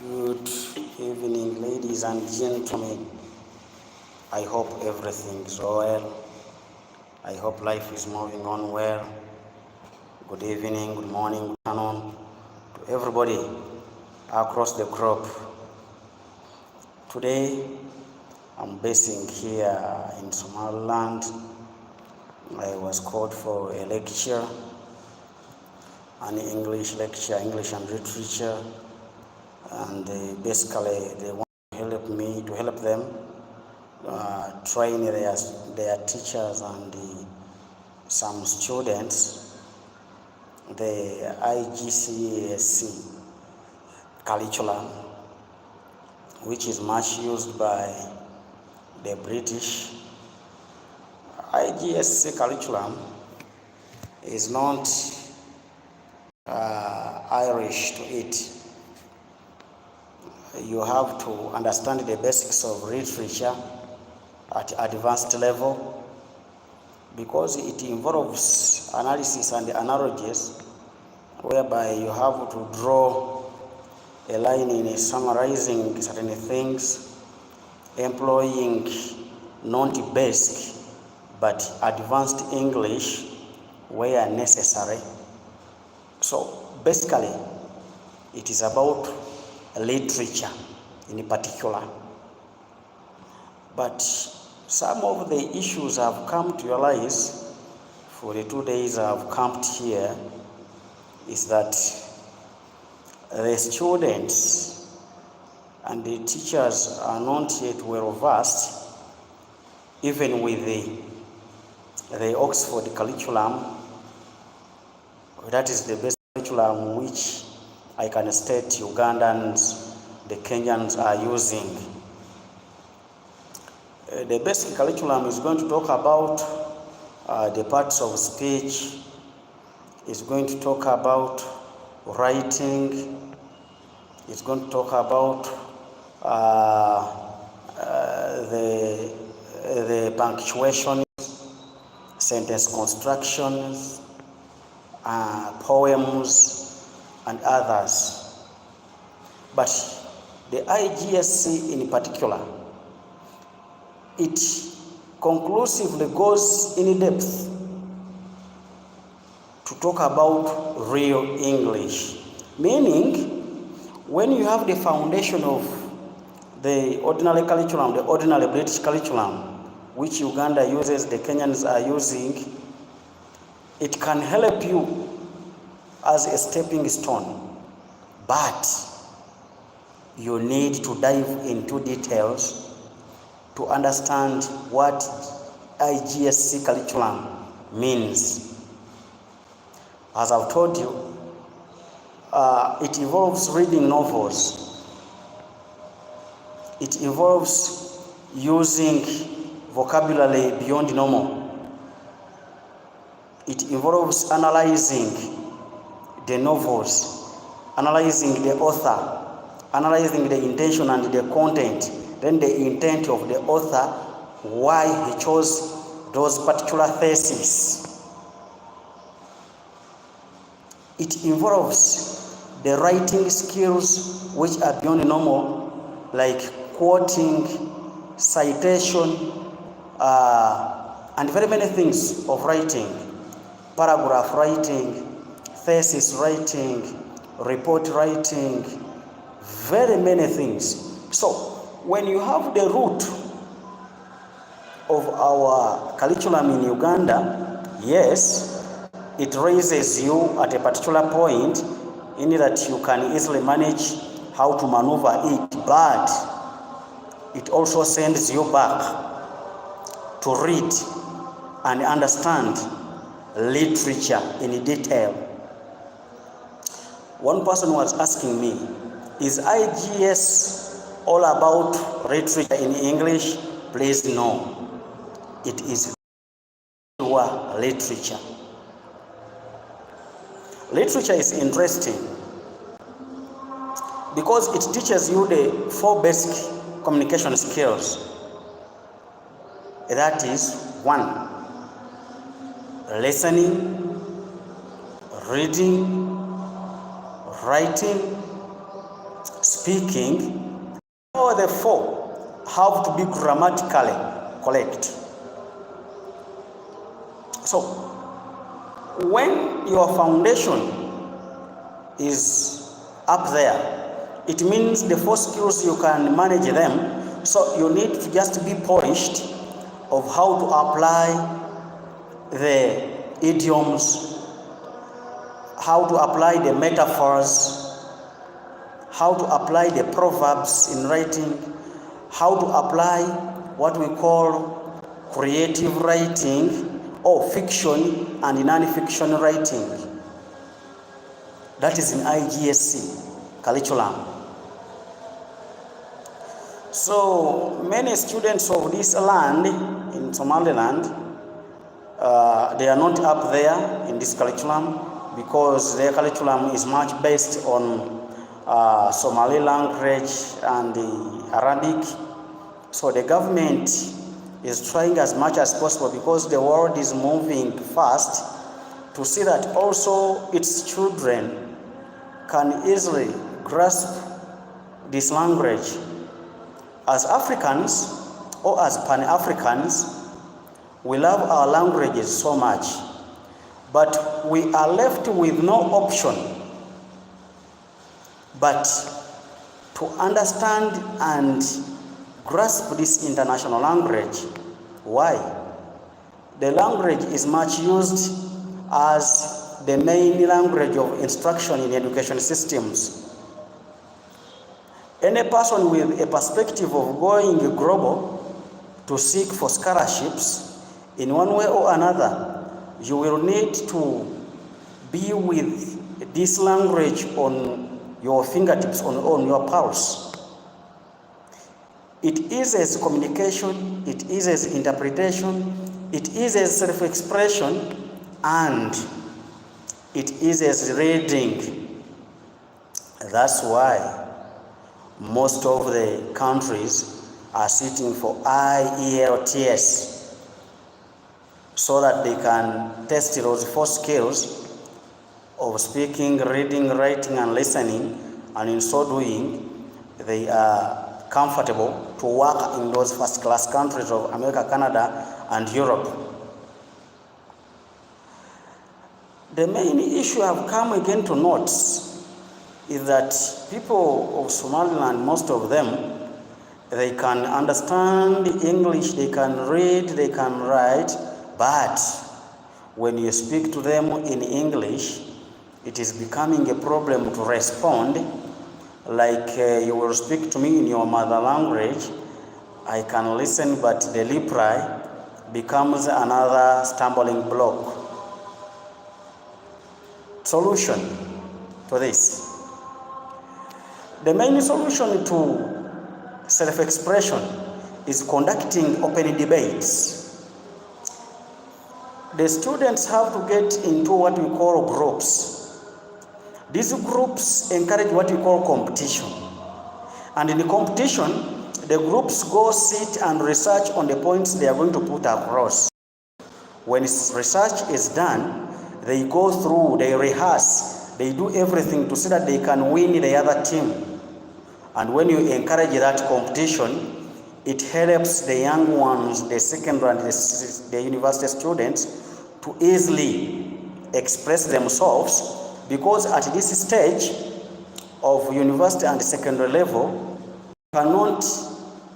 Good evening, ladies and gentlemen. I hope everything is well. I hope life is moving on well. Good evening, good morning, good afternoon to everybody across the globe. Today, I'm basing here in Somaliland. I was called for a lecture, an English lecture, English and literature, and basically they want to help them train their teachers and some students the IGCSE curriculum, which is much used by the British. IGCSE curriculum is not Irish to it. You have to understand the basics of literature at advanced level, because it involves analysis and analogies, whereby you have to draw a line in summarizing certain things, employing not basic but advanced English where necessary. So basically, it is about literature in particular. But some of the issues I've come to realize for the 2 days I've camped here is that the students and the teachers are not yet well versed, even with the Oxford curriculum. That is the best curriculum which I can state Ugandans, the Kenyans are using. The basic curriculum is going to talk about the parts of speech, is going to talk about writing, it's going to talk about the punctuation, sentence constructions, poems, and others. But the IGCSE in particular, it conclusively goes in depth to talk about real English. Meaning, when you have the foundation of the ordinary curriculum, the ordinary British curriculum, which Uganda uses, the Kenyans are using, it can help you as a stepping stone. But you need to dive into details to understand what IGCSE curriculum means. As I've told you, it involves reading novels. It involves using vocabulary beyond normal. It involves analyzing the novels, analyzing the author, analyzing the intention and the content, then the intent of the author, why he chose those particular theses. It involves the writing skills which are beyond normal, like quoting, citation, and very many things of writing, paragraph writing, thesis writing, report writing, very many things. So when you have the root of our curriculum in Uganda, yes, it raises you at a particular point in that you can easily manage how to maneuver it, but it also sends you back to read and understand literature in detail. One person was asking me, is IGS all about literature in English? Please no. It is pure literature. Literature is interesting because it teaches you the 4 basic communication skills. That is 1, listening, reading, writing, speaking, all the four have to be grammatically correct. So, when your foundation is up there, it means the four skills you can manage them. So you need to just be polished of how to apply the idioms, how to apply the metaphors, how to apply the proverbs in writing, how to apply what we call creative writing or fiction and non-fiction writing. That is in IGSC curriculum. So many students of this land in Somaliland, they are not up there in this curriculum because their curriculum is much based on Somali language and the Arabic. So the government is trying as much as possible, because the world is moving fast, to see that also its children can easily grasp this language. As Africans or as Pan-Africans, we love our languages so much, but we are left with no option but to understand and grasp this international language. Why? The language is much used as the main language of instruction in education systems. Any person with a perspective of going global to seek for scholarships in one way or another, you will need to be with this language on your fingertips, on your pulse. It eases communication, it eases interpretation, it eases self-expression, and it eases reading. That's why most of the countries are sitting for IELTS, so that they can test those four skills of speaking, reading, writing, and listening, and in so doing, they are comfortable to work in those first-class countries of America, Canada, and Europe. The main issue I've come again to note is that people of Somaliland, most of them, they can understand English, they can read, they can write, but when you speak to them in English, it is becoming a problem to respond. Like you will speak to me in your mother language, I can listen, but the reply becomes another stumbling block. Solution to this. The main solution to self-expression is conducting open debates. The students have to get into what we call groups. These groups encourage what we call competition. And in the competition, the groups go sit and research on the points they are going to put across. When research is done, they go through, they rehearse, they do everything to see that they can win the other team. And when you encourage that competition, it helps the young ones, the secondary and the university students, to easily express themselves, because at this stage of university and secondary level, you cannot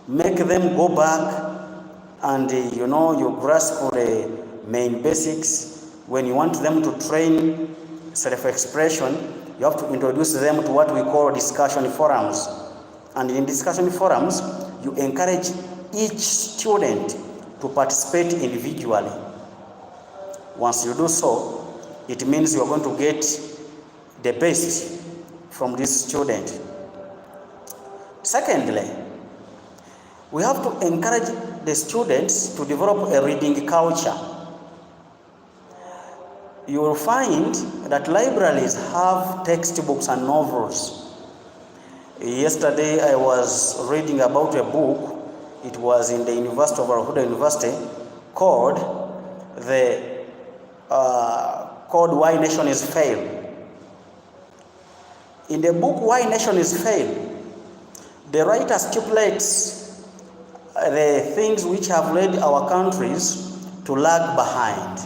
make them go back and you grasp the main basics. When you want them to train self-expression, you have to introduce them to what we call discussion forums. And in discussion forums, you encourage each student to participate individually. Once you do so, it means you are going to get the best from this student. Secondly, we have to encourage the students to develop a reading culture. You will find that libraries have textbooks and novels. Yesterday I was reading about a book. It was in the University of Al-Huda University called Why Nations Fail. In the book Why Nations Fail, The writer stipulates the things which have led our countries to lag behind,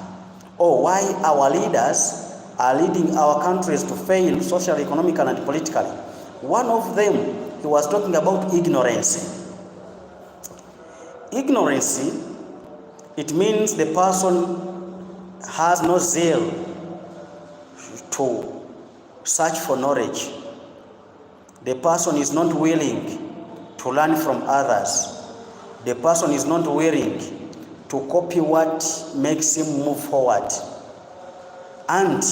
or why our leaders are leading our countries to fail socially, economically, and politically. One of them, he was talking about ignorance. Ignorance, it means the person has no zeal to search for knowledge. The person is not willing to learn from others. The person is not willing to copy what makes him move forward. And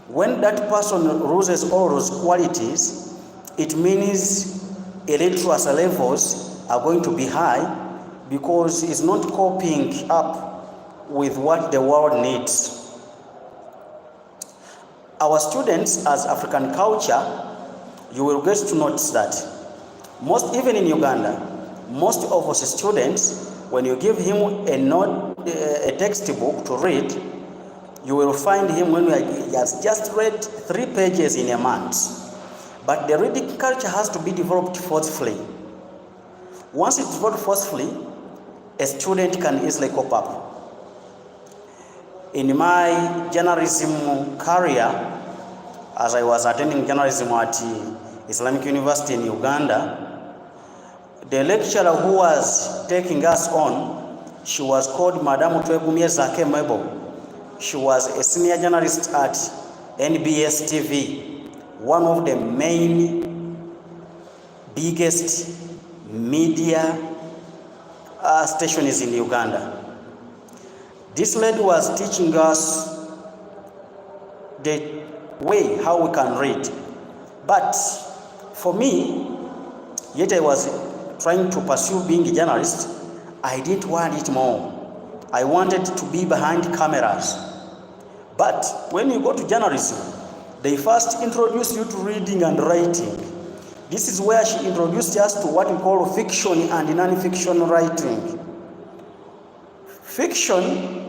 when that person loses all those qualities, it means illiteracy levels are going to be high, because he's not copying up with what the world needs. Our students, as African culture, you will get to notice that even in Uganda, most of us students, when you give him a textbook to read, you will find him when he has just read 3 pages in a month. But the reading culture has to be developed forcefully. Once it's developed forcefully, a student can easily cope up. In my journalism career, as I was attending journalism at Islamic University in Uganda, the lecturer who was taking us on, she was called Madam Twegumye Zake Mebo. She was a senior journalist at NBS TV, one of the main biggest media stations in Uganda. This lady was teaching us the way how we can read. But for me, yet I was trying to pursue being a journalist, I didn't want it more. I wanted to be behind cameras. But when you go to journalism, they first introduce you to reading and writing. This is where she introduced us to what we call fiction and non-fiction writing. Fiction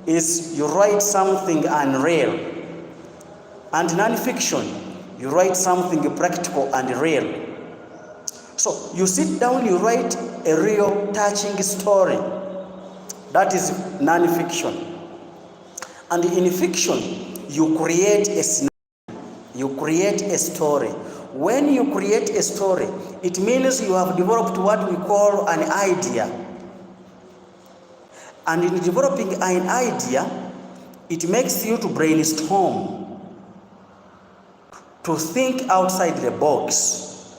is you write something unreal, and non-fiction, you write something practical and real. So you sit down, you write a real touching story. That is non-fiction. And in fiction, you create a scenario, you create a story. When you create a story, it means you have developed what we call an idea. And in developing an idea, it makes you to brainstorm, to think outside the box.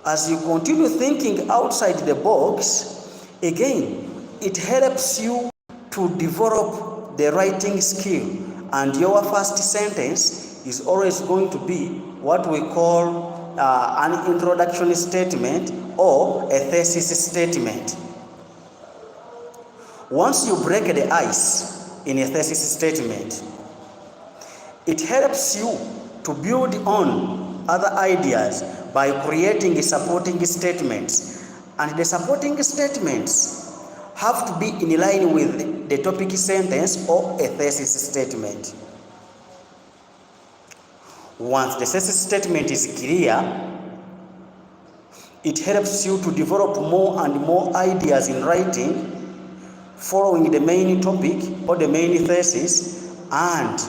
As you continue thinking outside the box, again, it helps you to develop the writing skill. And your first sentence is always going to be what we call an introduction statement or a thesis statement. Once you break the ice in a thesis statement, it helps you to build on other ideas by creating supporting statements. And the supporting statements have to be in line with the topic sentence or a thesis statement. Once the thesis statement is clear, it helps you to develop more and more ideas in writing following the main topic or the main thesis, and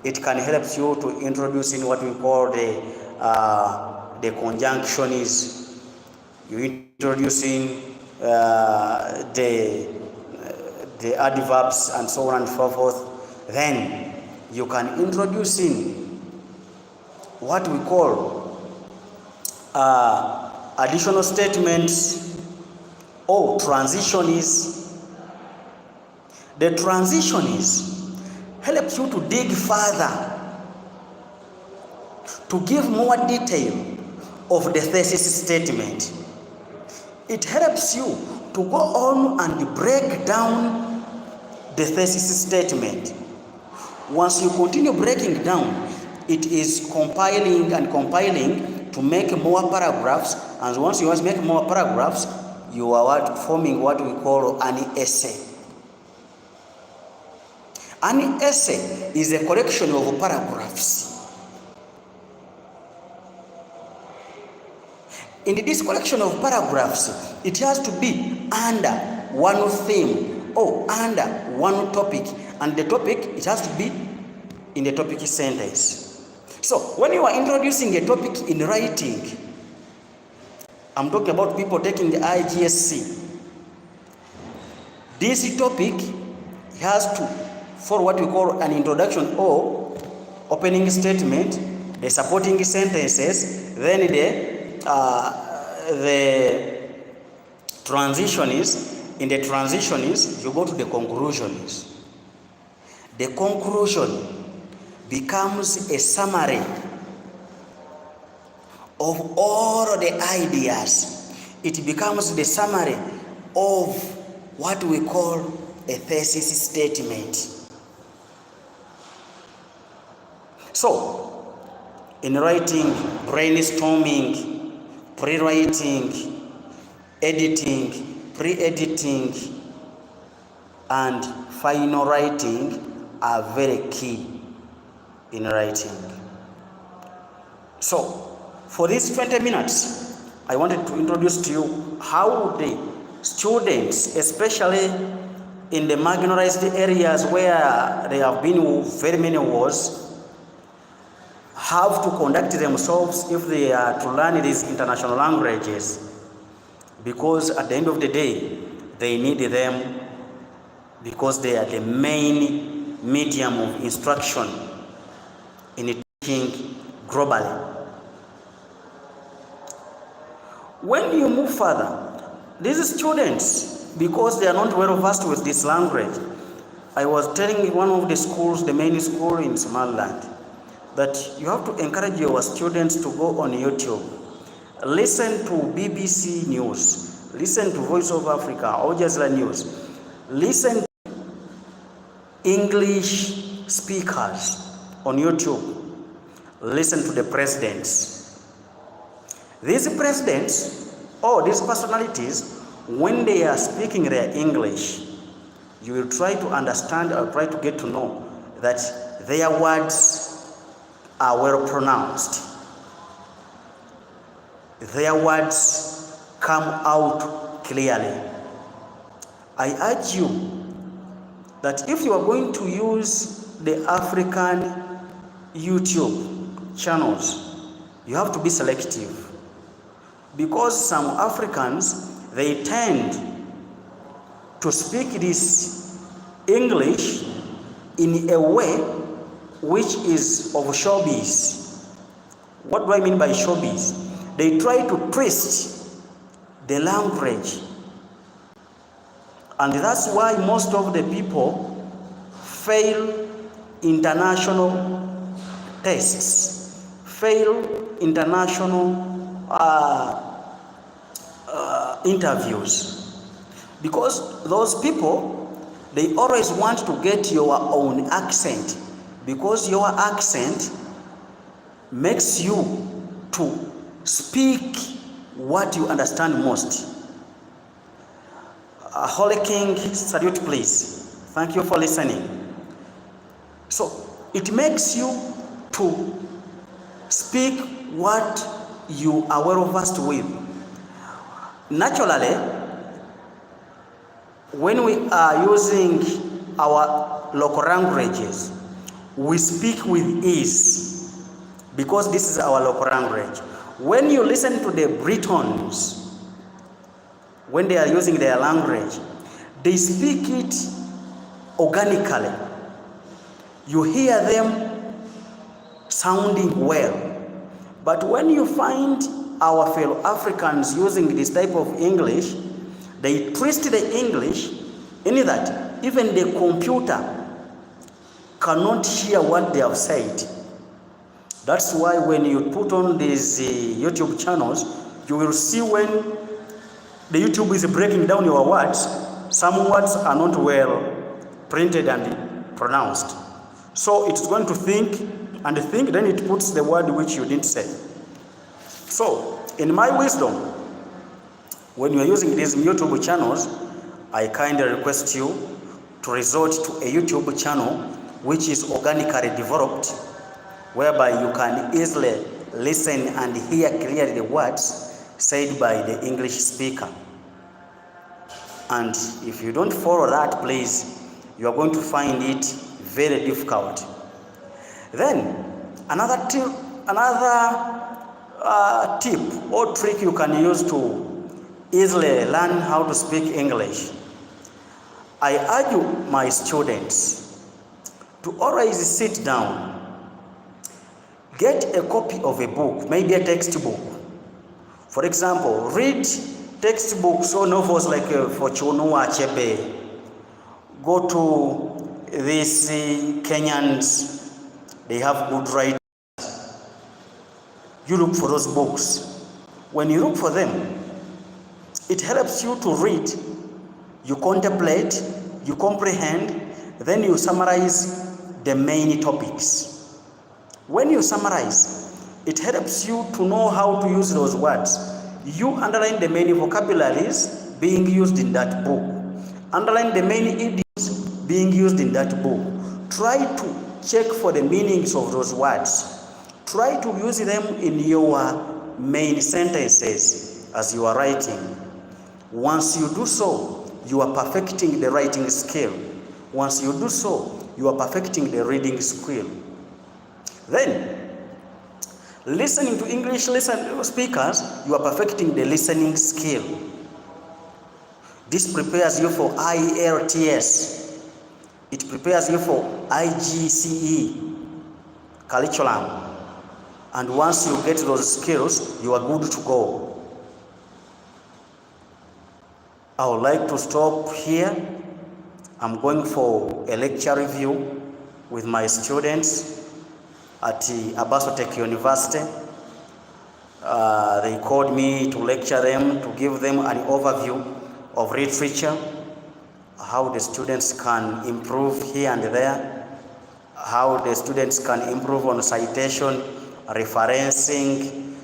it can help you to introduce in what we call the conjunctions. You introducing the adverbs and so on and so forth. Then you can introduce in what we call additional statements or transitions. The transitions helps you to dig further, to give more detail of the thesis statement. It helps you to go on and break down the thesis statement. Once you continue breaking down, it is compiling to make more paragraphs, and once you make more paragraphs, you are forming what we call an essay. An essay is a collection of paragraphs. in this collection of paragraphs, it has to be under one theme or under one topic, and the topic, it has to be in the topic sentence. So when you are introducing a topic in writing, I'm talking about people taking the IGSC, this topic has to follow what we call an introduction or opening statement, the supporting sentences, then the transition is, in the transition is, you go to the conclusions. The conclusion becomes a summary of all the ideas. It becomes the summary of what we call a thesis statement. So, in writing, brainstorming, pre-writing, editing, pre-editing, and final writing are very key in writing. So, for these 20 minutes, I wanted to introduce to you how the students, especially in the marginalized areas where there have been very many wars, have to conduct themselves if they are to learn these international languages, because at the end of the day, they need them because they are the main medium of instruction in teaching globally. When you move further, these students, because they are not well versed with this language, I was telling one of the schools, the main school in Somaliland, that you have to encourage your students to go on YouTube, listen to BBC News, listen to Voice of Africa, Al Jazeera News, listen to English speakers on YouTube, listen to the presidents. These presidents or these personalities, when they are speaking their English, you will try to understand or try to get to know that their words are well pronounced. Their words come out clearly. I urge you that if you are going to use the African YouTube channels, you have to be selective, because some Africans, they tend to speak this English in a way which is of showbiz. What do I mean by showbiz? They try to twist the language, and that's why most of the people fail international tests, fail international interviews, because those people, they always want to get your own accent, because your accent makes you to speak what you understand most. Holy King, salute please. Thank you for listening. So it makes you to speak what you are well versed with. Naturally, when we are using our local languages, we speak with ease, because this is our local language. When you listen to the Britons, when they are using their language, they speak it organically. You hear them sounding well. But when you find our fellow Africans using this type of English, they twist the English in that even the computer cannot hear what they have said. That's why when you put on these YouTube channels, you will see when the YouTube is breaking down your words, some words are not well printed and pronounced. So it's going to think, then it puts the word which you didn't say. So, in my wisdom, when you are using these YouTube channels, I kindly request you to resort to a YouTube channel which is organically developed, whereby you can easily listen and hear clearly the words said by the English speaker. And if you don't follow that, please, you are going to find it very difficult. Then another tip or trick you can use to easily learn how to speak English. I urge my students to always sit down, get a copy of a book, maybe a textbook. For example, read textbooks or novels like for Chinua Achebe. Go to these Kenyans, they have good writers. You look for those books. When you look for them, it helps you to read, you contemplate, you comprehend, then you summarize the main topics. When you summarize, it helps you to know how to use those words. You underline the main vocabularies being used in that book. Underline the main idioms being used in that book. Try to check for the meanings of those words. Try to use them in your main sentences as you are writing. Once you do so, you are perfecting the writing skill. Once you do so, you are perfecting the reading skill. Then, listening to English speakers, you are perfecting the listening skill. This prepares you for IELTS. It prepares you for IGCE curriculum. And once you get those skills, you are good to go. I would like to stop here. I'm going for a lecture review with my students at Abaso Tech University. They called me to lecture them, to give them an overview of literature, how the students can improve here and there, how the students can improve on citation, referencing,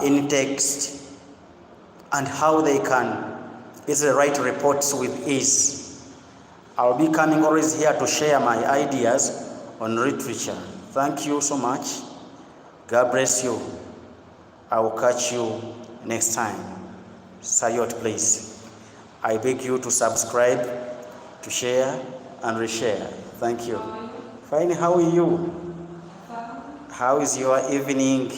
in text, and how they can easily write reports with ease. I'll be coming always here to share my ideas on literature. Thank you so much. God bless you. I will catch you next time. Sayot, please. I beg you to subscribe, to share, and reshare. Thank you. Fine, how are you? How is your evening?